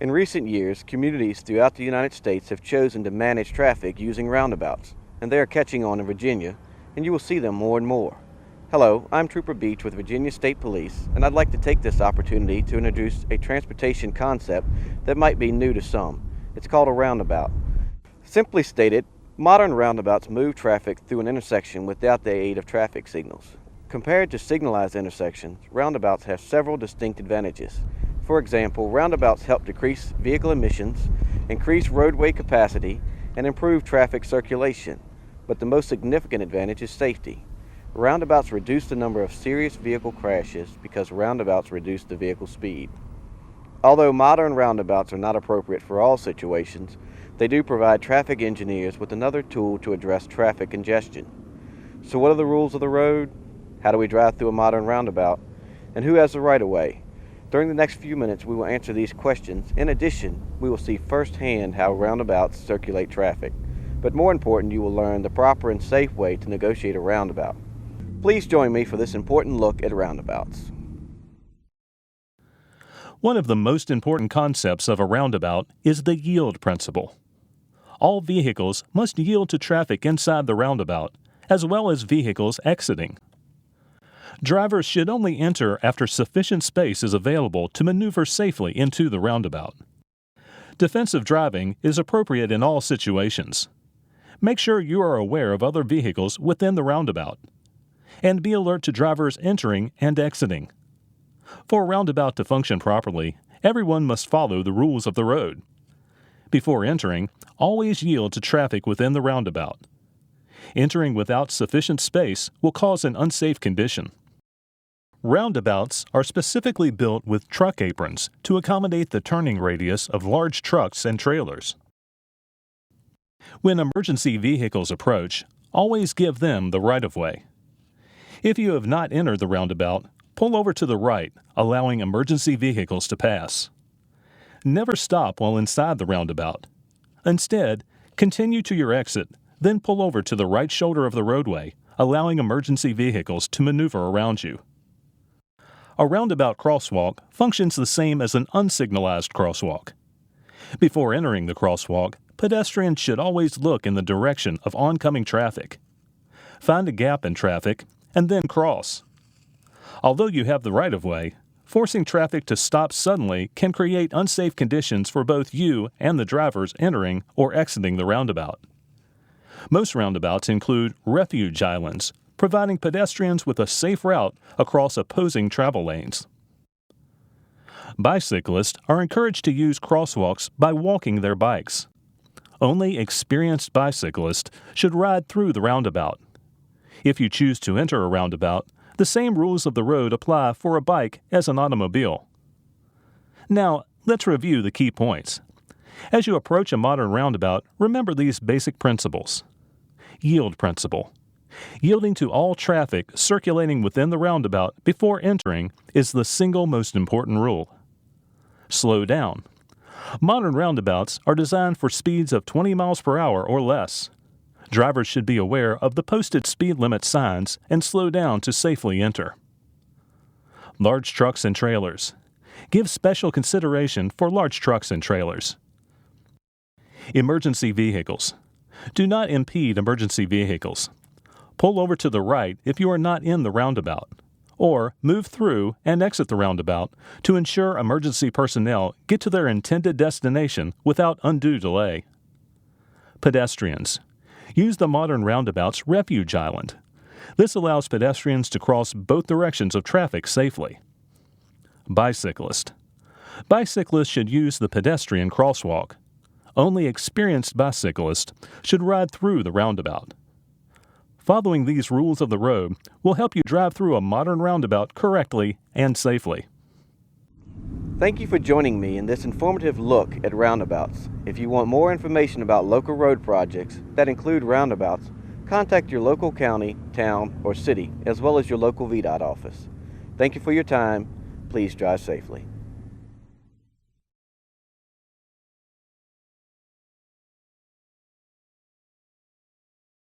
In recent years, communities throughout the United States have chosen to manage traffic using roundabouts, and they are catching on in Virginia, and you will see them more and more. Hello, I'm Trooper Beach with Virginia State Police, and I'd like to take this opportunity to introduce a transportation concept that might be new to some. It's called a roundabout. Simply stated, modern roundabouts move traffic through an intersection without the aid of traffic signals. Compared to signalized intersections, roundabouts have several distinct advantages. For example, roundabouts help decrease vehicle emissions, increase roadway capacity, and improve traffic circulation. But the most significant advantage is safety. Roundabouts reduce the number of serious vehicle crashes because roundabouts reduce the vehicle speed. Although modern roundabouts are not appropriate for all situations, they do provide traffic engineers with another tool to address traffic congestion. So what are the rules of the road? How do we drive through a modern roundabout? And who has the right of way? During the next few minutes, we will answer these questions. In addition, we will see firsthand how roundabouts circulate traffic. But more important, you will learn the proper and safe way to negotiate a roundabout. Please join me for this important look at roundabouts. One of the most important concepts of a roundabout is the yield principle. All vehicles must yield to traffic inside the roundabout, as well as vehicles exiting. Drivers should only enter after sufficient space is available to maneuver safely into the roundabout. Defensive driving is appropriate in all situations. Make sure you are aware of other vehicles within the roundabout, and be alert to drivers entering and exiting. For a roundabout to function properly, everyone must follow the rules of the road. Before entering, always yield to traffic within the roundabout. Entering without sufficient space will cause an unsafe condition. Roundabouts are specifically built with truck aprons to accommodate the turning radius of large trucks and trailers. When emergency vehicles approach, always give them the right-of-way. If you have not entered the roundabout, pull over to the right, allowing emergency vehicles to pass. Never stop while inside the roundabout. Instead, continue to your exit, then pull over to the right shoulder of the roadway, allowing emergency vehicles to maneuver around you. A roundabout crosswalk functions the same as an unsignalized crosswalk. Before entering the crosswalk, pedestrians should always look in the direction of oncoming traffic. Find a gap in traffic and then cross. Although you have the right-of-way, forcing traffic to stop suddenly can create unsafe conditions for both you and the drivers entering or exiting the roundabout. Most roundabouts include refuge islands, providing pedestrians with a safe route across opposing travel lanes. Bicyclists are encouraged to use crosswalks by walking their bikes. Only experienced bicyclists should ride through the roundabout. If you choose to enter a roundabout, the same rules of the road apply for a bike as an automobile. Now, let's review the key points. As you approach a modern roundabout, remember these basic principles. Yield principle. Yielding to all traffic circulating within the roundabout before entering is the single most important rule. Slow down. Modern roundabouts are designed for speeds of 20 miles per hour or less. Drivers should be aware of the posted speed limit signs and slow down to safely enter. Large trucks and trailers. Give special consideration for large trucks and trailers. Emergency vehicles. Do not impede emergency vehicles. Pull over to the right if you are not in the roundabout, or move through and exit the roundabout to ensure emergency personnel get to their intended destination without undue delay. Pedestrians. Use the modern roundabout's refuge island. This allows pedestrians to cross both directions of traffic safely. Bicyclist. Bicyclists should use the pedestrian crosswalk. Only experienced bicyclists should ride through the roundabout. Following these rules of the road will help you drive through a modern roundabout correctly and safely. Thank you for joining me in this informative look at roundabouts. If you want more information about local road projects that include roundabouts, contact your local county, town, or city, as well as your local VDOT office. Thank you for your time. Please drive safely.